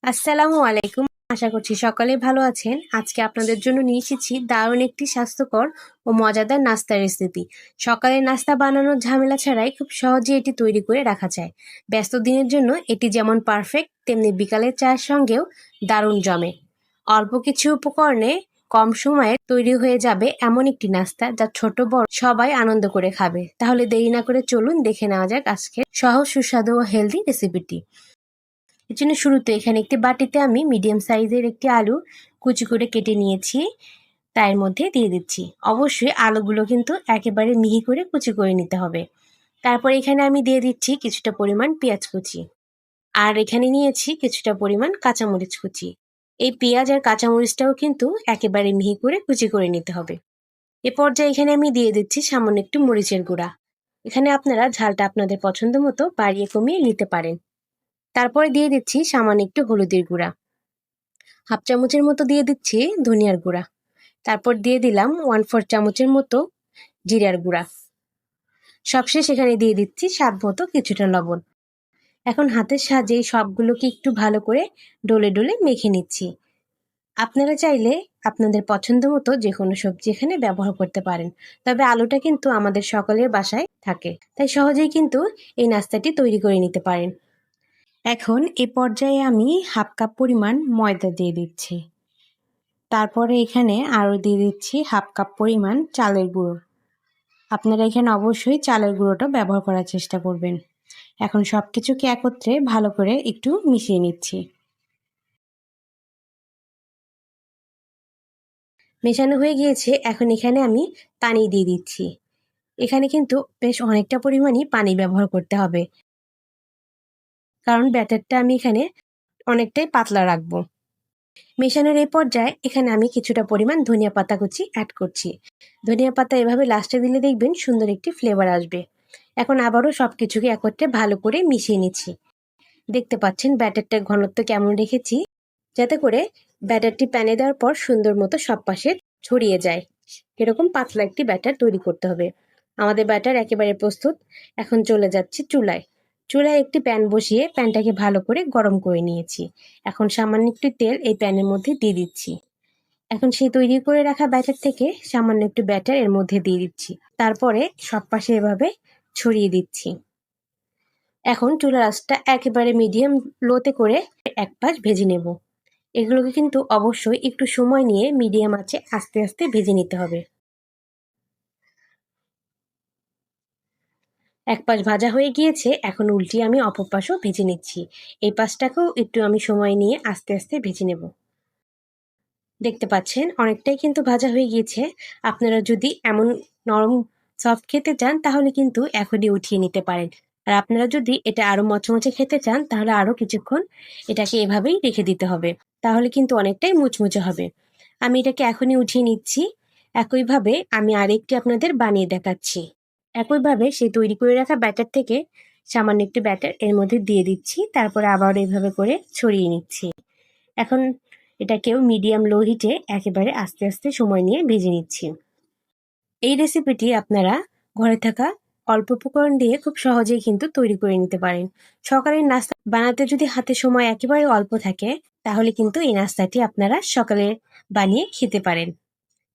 আসসালামু আলাইকুম। আশা করছি সকলেই ভালো আছেন। আজকে আপনাদের জন্য নিয়ে এসেছি দারুণ একটি স্বাস্থ্যকর ও মজাদার নাস্তার রেসিপি। সকালের নাস্তা বানানোর ঝামেলা ছাড়াই খুব সহজে এটি তৈরি করে রাখা যায়। ব্যস্ত দিনের জন্য এটি যেমন পারফেক্ট, তেমনি বিকালের চায়ের সঙ্গেও দারুণ জমে। অল্প কিছু উপকরণে কম সময়ে তৈরি হয়ে যাবে এমন একটি নাস্তা যা ছোট বড় সবাই আনন্দ করে খাবে। তাহলে দেরি না করে চলুন দেখে নেওয়া যাক আজকে সহজ, সুস্বাদু ও হেলদি রেসিপিটি। এর জন্য শুরুতে এখানে একটি বাটিতে আমি মিডিয়াম সাইজের একটি আলু কুচি করে কেটে নিয়েছি, তার মধ্যে দিয়ে দিচ্ছি। অবশ্যই আলুগুলো কিন্তু একেবারে মিহি করে কুচি করে নিতে হবে। তারপর এখানে আমি দিয়ে দিচ্ছি কিছুটা পরিমাণ পেঁয়াজ কুচি, আর এখানে নিয়েছি কিছুটা পরিমাণ কাঁচামরিচ কুচি। এই পেঁয়াজ আর কাঁচামরিচটাও কিন্তু একেবারে মিহি করে কুচি করে নিতে হবে। এ পর্যায়ে এখানে আমি দিয়ে দিচ্ছি সামান্য একটু মরিচের গুঁড়া। এখানে আপনারা ঝালটা আপনাদের পছন্দ মতো বাড়িয়ে কমিয়ে নিতে পারেন। তারপরে দিয়ে দিচ্ছি সামান্য একটু হলুদের গুঁড়া, হাফ চামচের মতো দিয়ে দিচ্ছি ধনিয়ার গুঁড়া, তারপর দিয়ে দিলাম 1/4 চামচের মতো জিরার গুঁড়া। সবশেষ এখানে দিয়ে দিচ্ছি স্বাদ মতো কিছুটা লবণ। এখন হাতের সাহায্যে এই সবগুলোকে একটু ভালো করে ডলে ডলে মেখে নিচ্ছি। আপনারা চাইলে আপনাদের পছন্দ মতো যে কোনো সবজি এখানে ব্যবহার করতে পারেন, তবে আলুটা কিন্তু আমাদের সকলের বাসায় থাকে, তাই সহজেই কিন্তু এই নাস্তাটি তৈরি করে নিতে পারেন। এখন এ পর্যায়ে আমি হাফ কাপ পরিমাণ ময়দা দিয়ে দিচ্ছি। তারপরে এখানে আরও দিয়ে দিচ্ছি হাফ কাপ পরিমাণ চালের গুঁড়ো। আপনারা এখানে অবশ্যই চালের গুঁড়োটা ব্যবহার করার চেষ্টা করবেন। এখন সব কিছুকে একত্রে ভালো করে একটু মিশিয়ে নিচ্ছি। মেশানো হয়ে গিয়েছে, এখন এখানে আমি পানি দিয়ে দিচ্ছি। এখানে কিন্তু বেশ অনেকটা পরিমাণই পানি ব্যবহার করতে হবে, কারণ ব্যাটারটা আমি এখানে অনেকটাই পাতলা রাখবো। মেশানোর এই পর্যায়ে এখানে আমি কিছুটা পরিমাণ ধনিয়া পাতা কুচি অ্যাড করছি। ধনিয়া পাতা এভাবে লাস্টে দিলে দেখবেন সুন্দর একটি ফ্লেভার আসবে। এখন আবারও সব কিছুকে একত্রে ভালো করে মিশিয়ে নিচ্ছি। দেখতে পাচ্ছেন ব্যাটারটার ঘনত্ব কেমন রেখেছি, যাতে করে ব্যাটারটি প্যানে দেওয়ার পর সুন্দর মতো সব পাশে ছড়িয়ে যায়। এরকম পাতলা একটি ব্যাটার তৈরি করতে হবে। আমাদের ব্যাটার একেবারে প্রস্তুত। এখন চলে যাচ্ছি চুলায়। চুলায় একটি প্যান বসিয়ে প্যানটাকে ভালো করে গরম করে নিয়েছি। এখন সামান্য একটু তেল এই প্যানের মধ্যে দিয়ে দিচ্ছি। এখন সেই তৈরি করে রাখা ব্যাটার থেকে সামান্য একটু ব্যাটার এর মধ্যে দিয়ে দিচ্ছি। তারপরে সব পাশে এভাবে ছড়িয়ে দিচ্ছি। এখন চুলার আঁচটা একেবারে মিডিয়াম লোতে করে এক পাশ ভেজে নেব। এগুলোকে কিন্তু অবশ্যই একটু সময় নিয়ে মিডিয়াম আঁচে আস্তে আস্তে ভেজে নিতে হবে। এক পাশ ভাজা হয়ে গিয়েছে, এখন উল্টিয়ে আমি অপর পাশও ভেজে নিচ্ছি। এই পাশটাকেও একটু আমি সময় নিয়ে আস্তে আস্তে ভেজে নেব। দেখতে পাচ্ছেন অনেকটাই কিন্তু ভাজা হয়ে গিয়েছে। আপনারা যদি এমন নরম সফট খেতে চান তাহলে কিন্তু এখনই উঠিয়ে নিতে পারেন। আর আপনারা যদি এটা আরো মচমচে খেতে চান তাহলে আরো কিছুক্ষণ এটাকে এভাবেই রেখে দিতে হবে। তাহলে কিন্তু অনেকটাই মুচমুচে হবে। আমি এটাকে এখনই উঠিয়ে নিচ্ছি। একইভাবে আমি আরেকটি আপনাদের বানিয়ে দেখাচ্ছি। একইভাবে সেই তৈরি করে রাখা ব্যাটার থেকে সামান্য একটু ব্যাটার এর মধ্যে দিয়ে দিচ্ছি, তারপরে আবার এইভাবে করে ছড়িয়ে নিচ্ছি। এখন এটাকেও মিডিয়াম লো হিটে একেবারে আস্তে আস্তে সময় নিয়ে ভেজে নিচ্ছি। এই রেসিপিটি আপনারা ঘরে থাকা অল্প উপকরণ দিয়ে খুব সহজেই কিন্তু তৈরি করে নিতে পারেন। সকালের নাস্তা বানাতে যদি হাতে সময় একেবারে অল্প থাকে তাহলে কিন্তু এই নাস্তাটি আপনারা সকালে বানিয়ে খেতে পারেন।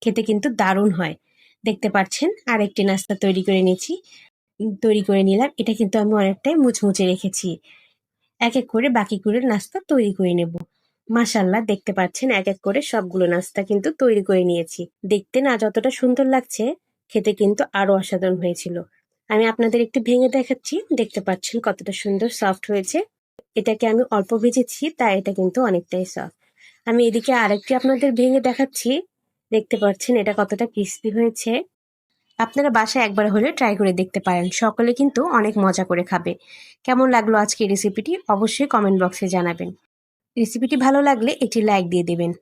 খেতে কিন্তু দারুণ হয়। দেখতে পাচ্ছেন আরেকটি নাস্তা তৈরি করে নিলাম। এটা কিন্তু আমি অনেকটাই মুচমুচে রেখেছি। এক এক করে বাকিগুলো নাস্তা তৈরি করে নেব। মাশাআল্লাহ, দেখতে পাচ্ছেন এক এক করে সবগুলো নাস্তা কিন্তু তৈরি করে নিয়েছি। দেখতে না যতটা সুন্দর লাগছে, খেতে কিন্তু আরো অসাধারণ হয়েছিল। আমি আপনাদের একটু ভেঙে দেখাচ্ছি। দেখতে পাচ্ছেন কতটা সুন্দর সফট হয়েছে। এটাকে আমি অল্প ভেজেছি, তাই এটা কিন্তু অনেকটাই সফট। আমি এদিকে আরেকটি আপনাদের ভেঙে দেখাচ্ছি। দেখতে পাচ্ছেন এটা কতটা ক্রিস্পি হয়েছে। আপনারা বাসায় একবার হলে ট্রাই করে দেখতে পারেন। সকলে কিন্তু অনেক মজা করে খাবে। কেমন লাগলো আজকের রেসিপিটি অবশ্যই কমেন্ট বক্সে জানাবেন। রেসিপিটি ভালো লাগলে একটি লাইক দিয়ে দেবেন।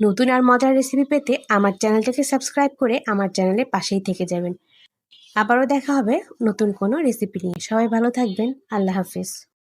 নতুন আর মজার রেসিপি পেতে আমার চ্যানেলটাকে সাবস্ক্রাইব করে আমার চ্যানেলের পাশেই থেকে যাবেন। আবারও দেখা হবে নতুন কোনো রেসিপি নিয়ে। সবাই ভালো থাকবেন। আল্লাহ হাফেজ।